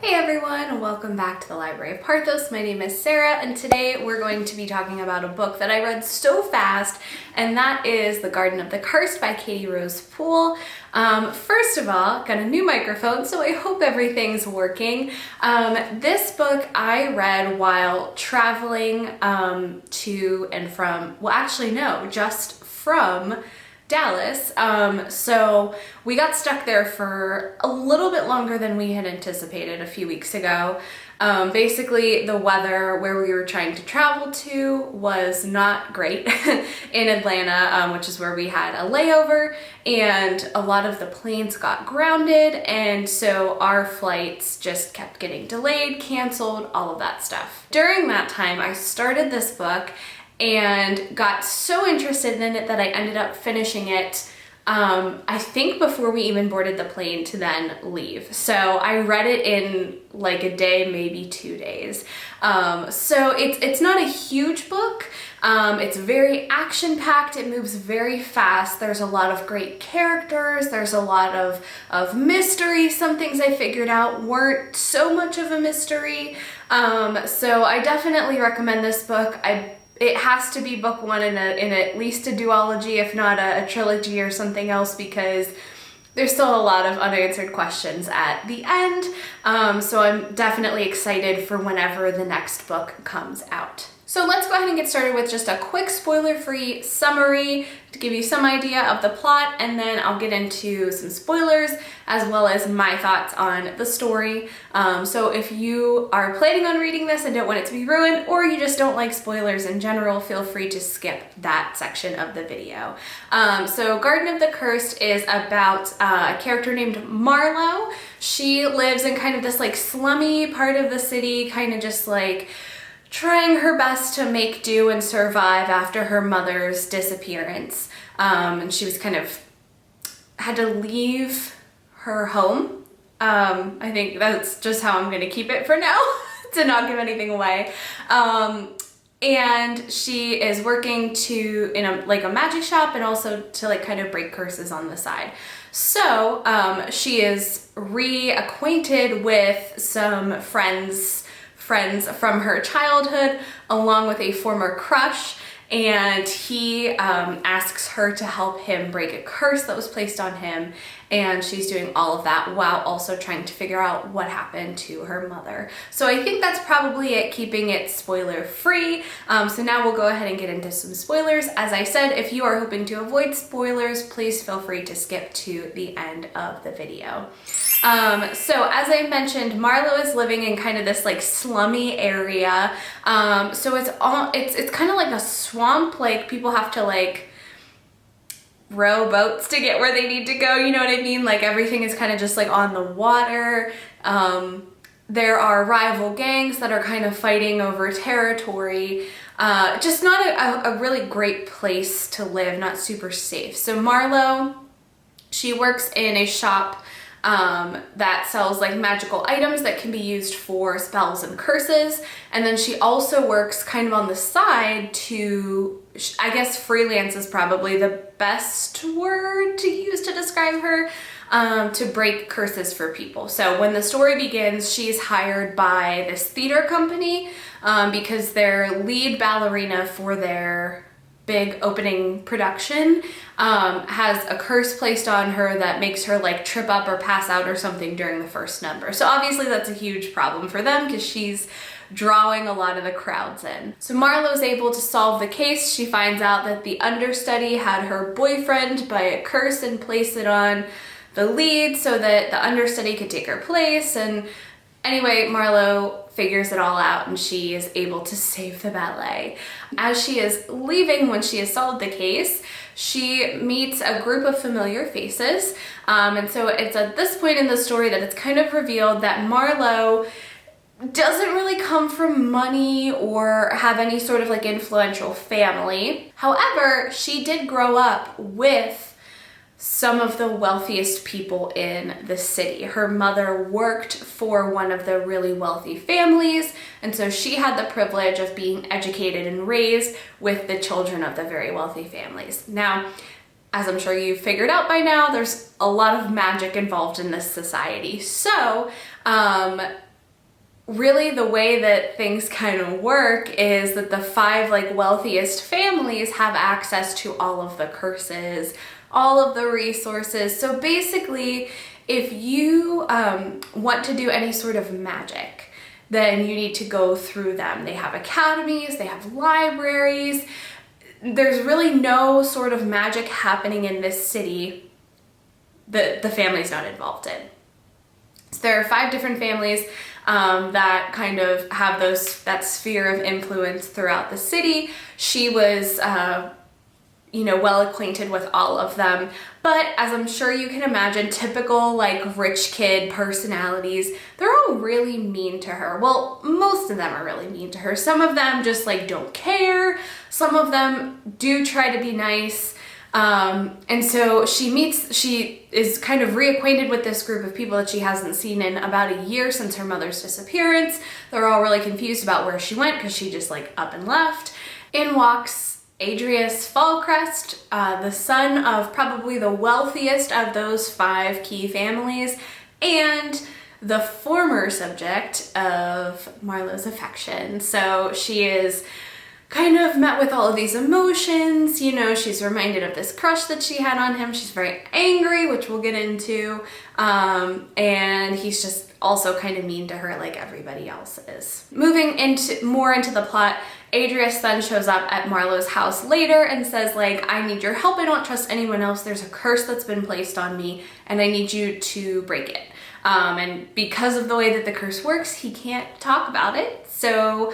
Hey everyone, and welcome back to the Library of Parthos. My name is Sarah, and today we're going to be talking about a book that I read so fast, and that is The Garden of the Cursed by Katy Rose Pool. First of all, got a new microphone, so I hope everything's working. This book I read while traveling to and from, well actually no, just from Dallas. So we got stuck there for a little bit longer than we had anticipated a few weeks ago. Basically the weather where we were trying to travel to was not great in Atlanta, which is where we had a layover, and a lot of the planes got grounded, and so our flights just kept getting delayed, canceled, all of that stuff. During that time, I started this book and got so interested in it that I ended up finishing it, I think before we even boarded the plane to then leave. So I read it in like a day, maybe 2 days. So it's not a huge book. It's very action-packed. It moves very fast. There's a lot of great characters. There's a lot of mystery. Some things I figured out weren't so much of a mystery. So I definitely recommend this book. It has to be book one in at least a duology, if not a trilogy or something else, because there's still a lot of unanswered questions at the end. So I'm definitely excited for whenever the next book comes out. So let's go ahead and get started with just a quick spoiler-free summary to give you some idea of the plot, and then I'll get into some spoilers as well as my thoughts on the story. So if you are planning on reading this and don't want it to be ruined, or you just don't like spoilers in general, feel free to skip that section of the video. So Garden of the Cursed is about a character named Marlow. She lives in kind of this like slummy part of the city, kind of just like trying her best to make do and survive after her mother's disappearance. And she was kind of had to leave her home. I think that's just how I'm gonna keep it for now to not give anything away. And she is working in a magic shop, and also to like kind of break curses on the side. So she is reacquainted with some friends from her childhood, along with a former crush, and he asks her to help him break a curse that was placed on him, and she's doing all of that while also trying to figure out what happened to her mother. So I think that's probably it, keeping it spoiler free. So now we'll go ahead and get into some spoilers. As I said, if you are hoping to avoid spoilers, please feel free to skip to the end of the video. So as I mentioned, Marlow is living in kind of this like slummy area. So it's kind of like a swamp. Like people have to like row boats to get where they need to go. You know what I mean? Like everything is kind of just like on the water. There are rival gangs that are kind of fighting over territory. Just not a really great place to live, not super safe. So Marlow, she works in a shop that sells like magical items that can be used for spells and curses. And then she also works kind of on the side to, I guess freelance is probably the best word to use to describe her, to break curses for people. So when the story begins, she's hired by this theater company because their lead ballerina for their big opening production has a curse placed on her that makes her like trip up or pass out or something during the first number. So obviously that's a huge problem for them because she's drawing a lot of the crowds in. So Marlow's able to solve the case. She finds out that the understudy had her boyfriend by a curse and place it on the lead so that the understudy could take her place. And anyway, Marlow figures it all out, and she is able to save the ballet. As she is leaving, when she has solved the case, she meets a group of familiar faces. And so it's at this point in the story that it's kind of revealed that Marlow doesn't really come from money or have any sort of like influential family. However, she did grow up with some of the wealthiest people in the city. Her mother worked for one of the really wealthy families, and so she had the privilege of being educated and raised with the children of the very wealthy families. Now, as I'm sure you've figured out by now, there's a lot of magic involved in this society. So really the way that things kind of work is that the 5 like wealthiest families have access to all of the curses, all of the resources. So basically, if you want to do any sort of magic, then you need to go through them. They have academies, they have libraries. There's really no sort of magic happening in this city that the family's not involved in. So there are 5 different families that kind of have that sphere of influence throughout the city. She was, well acquainted with all of them, but as I'm sure you can imagine, typical like rich kid personalities, they're all really mean to her. Well, most of them are really mean to her. Some of them just like don't care. Some of them do try to be nice. And so she is kind of reacquainted with this group of people that she hasn't seen in about a year since her mother's disappearance. They're all really confused about where she went because she just like up and left. In walks Adrius Falcrest, the son of probably the wealthiest of those 5 key families and the former subject of Marlow's affection. So she is kind of met with all of these emotions. She's reminded of this crush that she had on him. She's very angry, which we'll get into. And he's just also kind of mean to her like everybody else is. Moving more into the plot, Adrius then shows up at Marlow's house later and says like, I need your help. I don't trust anyone else. There's a curse that's been placed on me and I need you to break it. And because of the way that the curse works, he can't talk about it. So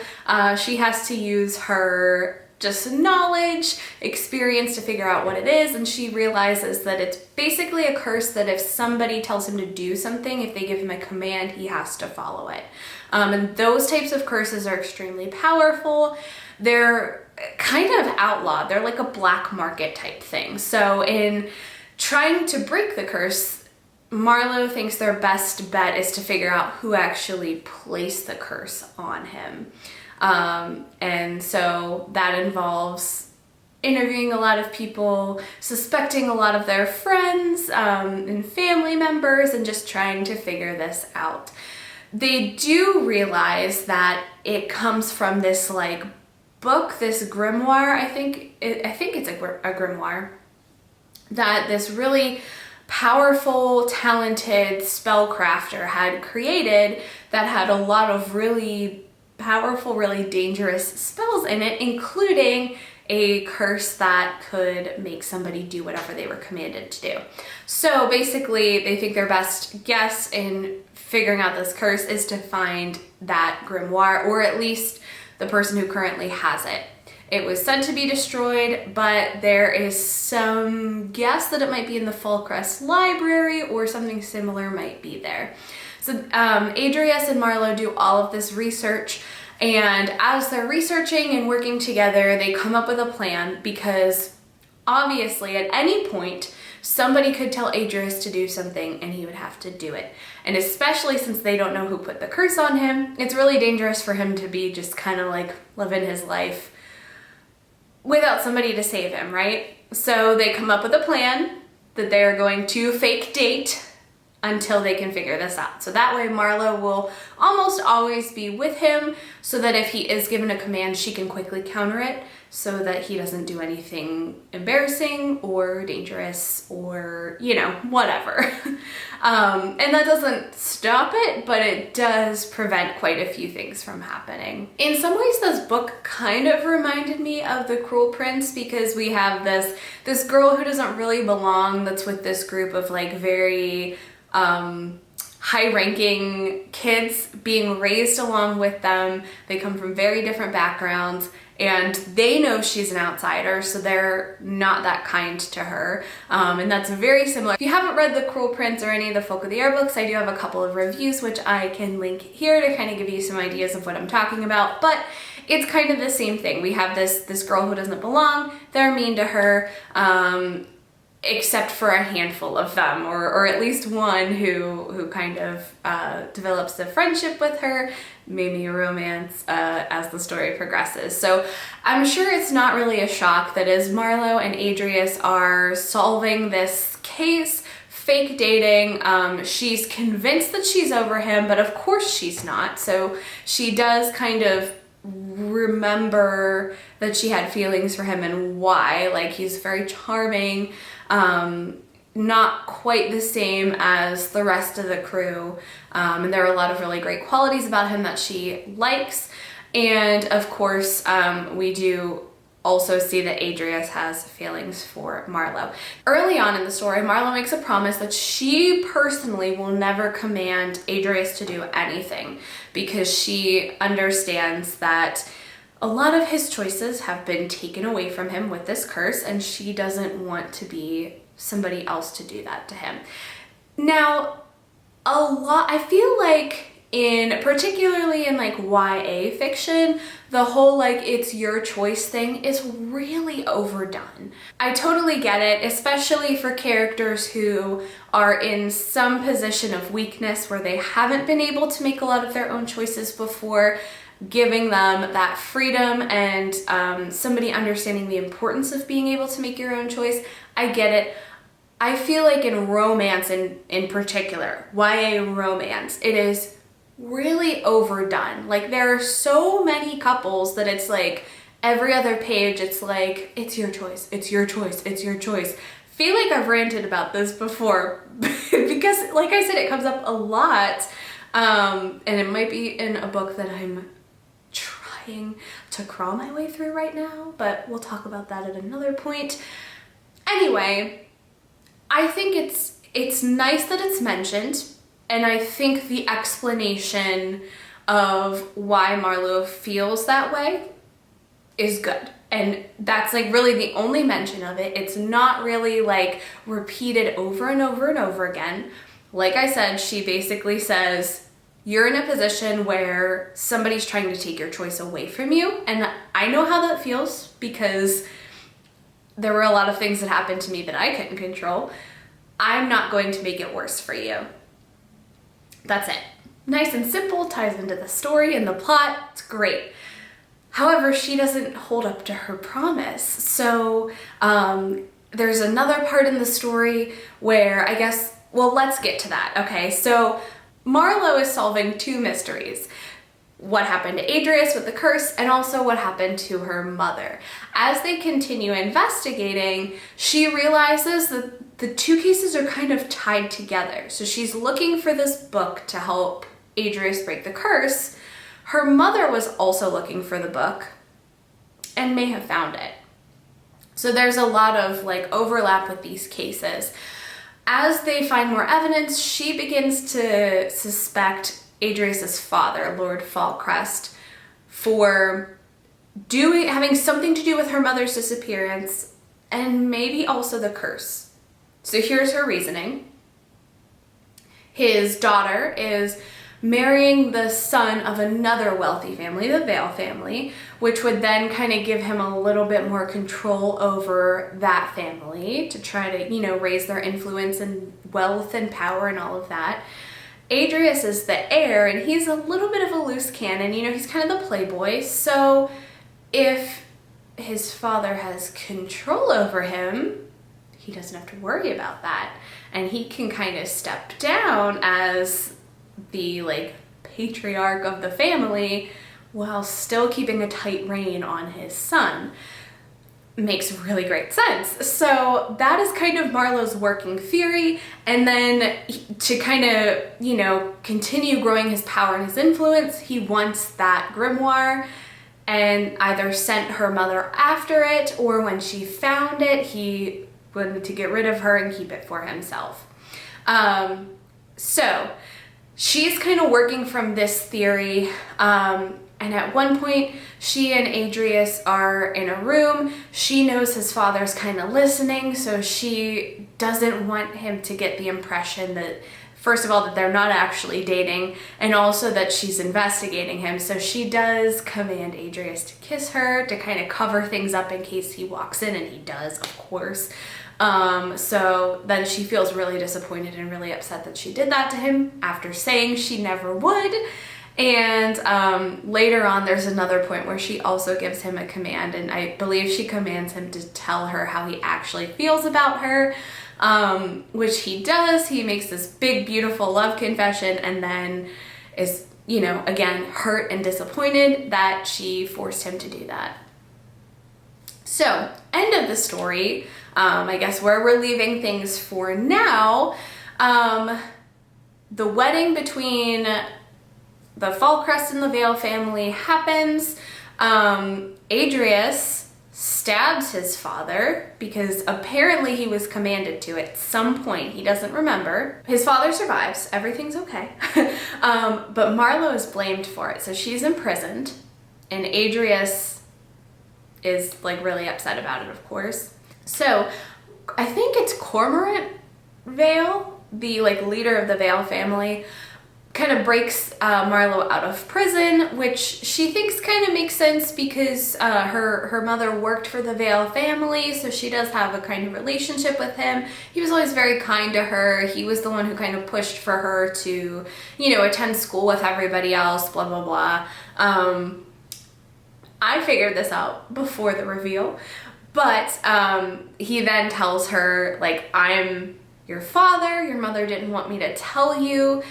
she has to use her just knowledge, experience to figure out what it is. And she realizes that it's basically a curse that if somebody tells him to do something, if they give him a command, he has to follow it. And those types of curses are extremely powerful. They're kind of outlawed. They're like a black market type thing. So in trying to break the curse, Marlow thinks their best bet is to figure out who actually placed the curse on him. And so that involves interviewing a lot of people, suspecting a lot of their friends and family members, and just trying to figure this out. They do realize that it comes from this like book, this grimoire. I think it's a grimoire that this really powerful, talented spellcrafter had created that had a lot of really powerful, really dangerous spells in it, including a curse that could make somebody do whatever they were commanded to do. So basically, they think their best guess in figuring out this curse is to find that grimoire, or at least the person who currently has it. It was said to be destroyed, but there is some guess that it might be in the Falcrest library or something similar might be there. So Adrius and Marlow do all of this research, and as they're researching and working together, they come up with a plan because obviously at any point somebody could tell Adrius to do something and he would have to do it. And especially since they don't know who put the curse on him, it's really dangerous for him to be just kind of like living his life without somebody to save him, right? So they come up with a plan that they're going to fake date until they can figure this out. So that way Marlow will almost always be with him so that if he is given a command, she can quickly counter it so that he doesn't do anything embarrassing or dangerous or, whatever. And that doesn't stop it, but it does prevent quite a few things from happening. In some ways, this book kind of reminded me of The Cruel Prince because we have this girl who doesn't really belong that's with this group of like very high-ranking kids being raised along with them. They come from very different backgrounds and they know she's an outsider, so they're not that kind to her. And that's very similar. If you haven't read The Cruel Prince or any of the Folk of the Air books, I do have a couple of reviews which I can link here to kind of give you some ideas of what I'm talking about, but it's kind of the same thing. We have this girl who doesn't belong, they're mean to her, except for a handful of them, or at least one who kind of develops a friendship with her, maybe a romance as the story progresses. So I'm sure it's not really a shock that as Marlow and Adrius are solving this case, fake dating. She's convinced that she's over him, but of course she's not. So she does kind of remember that she had feelings for him and why. Like, he's very charming, not quite the same as the rest of the crew. And there are a lot of really great qualities about him that she likes. And of course, we do also see that Adrius has feelings for Marlow. Early on in the story, Marlow makes a promise that she personally will never command Adrius to do anything, because she understands that a lot of his choices have been taken away from him with this curse, and she doesn't want to be somebody else to do that to him. Now, I feel like particularly in like YA fiction, the whole like it's your choice thing is really overdone. I totally get it, especially for characters who are in some position of weakness where they haven't been able to make a lot of their own choices before. Giving them that freedom and somebody understanding the importance of being able to make your own choice. I get it. I feel like in romance in particular, YA romance, it is really overdone. Like, there are so many couples that it's like every other page it's like, it's your choice, it's your choice, it's your choice. Feel like I've ranted about this before because like I said, it comes up a lot, and it might be in a book that I'm trying to crawl my way through right now, but we'll talk about that at another point. Anyway, I think it's nice that it's mentioned. And I think the explanation of why Marlow feels that way is good. And that's like really the only mention of it. It's not really like repeated over and over and over again. Like I said, she basically says, you're in a position where somebody's trying to take your choice away from you. And I know how that feels, because there were a lot of things that happened to me that I couldn't control. I'm not going to make it worse for you. That's it. Nice and simple, ties into the story and the plot. It's great. However, she doesn't hold up to her promise. So there's another part in the story where let's get to that. Okay, so Marlow is solving two mysteries. What happened to Adrius with the curse, and also what happened to her mother. As they continue investigating, she realizes that the two cases are kind of tied together. So she's looking for this book to help Adrius break the curse. Her mother was also looking for the book and may have found it. So there's a lot of like overlap with these cases. As they find more evidence, she begins to suspect Adrius's father, Lord Falcrest, for having something to do with her mother's disappearance and maybe also the curse. So here's her reasoning. His daughter is marrying the son of another wealthy family, the Vale family, which would then kind of give him a little bit more control over that family to try to, raise their influence and wealth and power and all of that. Adrius is the heir, and he's a little bit of a loose cannon, he's kind of the playboy. So if his father has control over him, he doesn't have to worry about that. And he can kind of step down as the patriarch of the family while still keeping a tight rein on his son. Makes really great sense. So that is kind of Marlow's working theory. And then to kind of, continue growing his power and his influence, he wants that grimoire and either sent her mother after it, or when she found it, he wanted to get rid of her and keep it for himself. So she's kind of working from this theory. And at one point, she and Adrius are in a room. She knows his father's kind of listening, so she doesn't want him to get the impression that, first of all, that they're not actually dating, and also that she's investigating him. So she does command Adrius to kiss her to kind of cover things up in case he walks in, and he does, of course. So then she feels really disappointed and really upset that she did that to him after saying she never would. And later on, there's another point where she also gives him a command, and I believe she commands him to tell her how he actually feels about her. which he does. He makes this big, beautiful love confession and then is, you know, again, hurt and disappointed that she forced him to do that. So, end of the story. I guess where we're leaving things for now, the wedding between the Falcrest and the Vale family happens. Adrius stabs his father because apparently he was commanded to at some point. He doesn't remember. His father survives. Everything's okay. But Marlow is blamed for it. So she's imprisoned and Adrius is like really upset about it, of course. So I think it's Cormorant Vale, the like leader of the Vale family, kind of breaks Marlow out of prison, which she thinks kind of makes sense because her mother worked for the Vale family, so she does have a kind of relationship with him. He was always very kind to her. He was the one who kind of pushed for her to, you know, attend school with everybody else, blah, blah, blah. I figured this out before the reveal, but he then tells her, like, I'm your father, your mother didn't want me to tell you.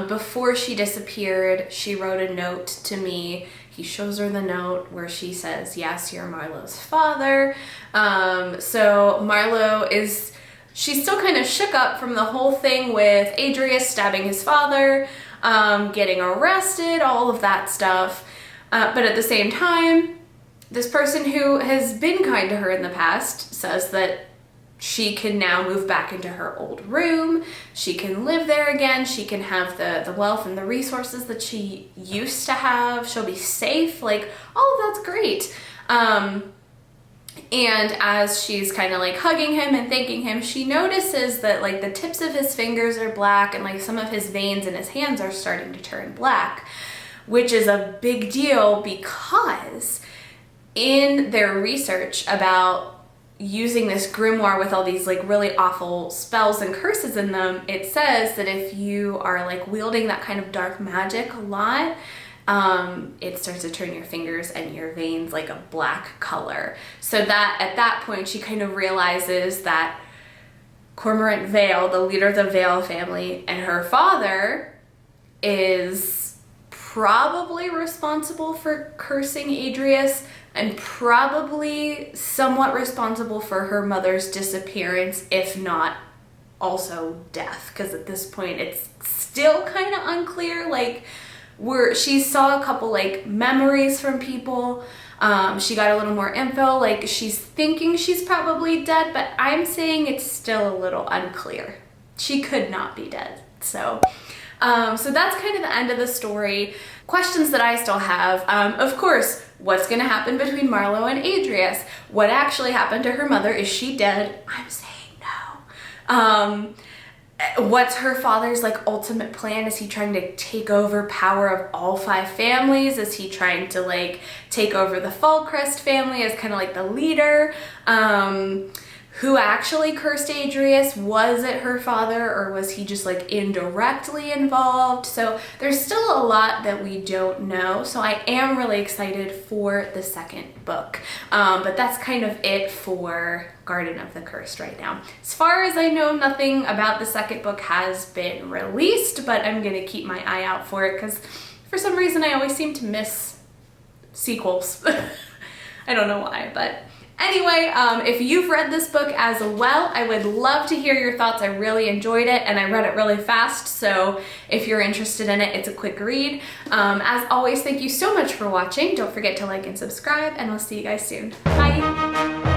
Before she disappeared, she wrote a note to me. He shows her the note where she says, yes, you're Marlow's father. So Marlow she's still kind of shook up from the whole thing with Adrius stabbing his father, getting arrested, all of that stuff. But at the same time, this person who has been kind to her in the past says that she can now move back into her old room. She can live there again. She can have the wealth and the resources that she used to have. She'll be safe. Like, all of that's great. And as she's kind of like hugging him and thanking him, she notices that like the tips of his fingers are black and like some of his veins in his hands are starting to turn black, which is a big deal because in their research about using this grimoire with all these like really awful spells and curses in them, it says that if you are like wielding that kind of dark magic a lot, it starts to turn your fingers and your veins like a black color. So that at that point she kind of realizes that Cormorant Vale, the leader of the Vale family, and her father is probably responsible for cursing Adrius and probably somewhat responsible for her mother's disappearance, if not also death, because at this point it's still kind of unclear. Like, she saw a couple like memories from people. She got a little more info. Like, she's thinking she's probably dead, but I'm saying it's still a little unclear. She could not be dead. So that's kind of the end of the story. Questions that I still have, of course, what's going to happen between Marlow and Adrius? What actually happened to her mother? Is she dead? I'm saying no. What's her father's like ultimate plan? Is he trying to take over power of all 5 families? Is he trying to like take over the Falcrest family as kind of like the leader? Who actually cursed Adrius? Was it her father, or was he just like indirectly involved? So there's still a lot that we don't know. So I am really excited for the second book. But that's kind of it for Garden of the Cursed right now. As far as I know, nothing about the second book has been released, but I'm gonna keep my eye out for it because for some reason I always seem to miss sequels. I don't know why, but anyway, if you've read this book as well, I would love to hear your thoughts. I really enjoyed it and I read it really fast, so if you're interested in it, it's a quick read. As always, thank you so much for watching. Don't forget to like and subscribe, and I'll see you guys soon. Bye!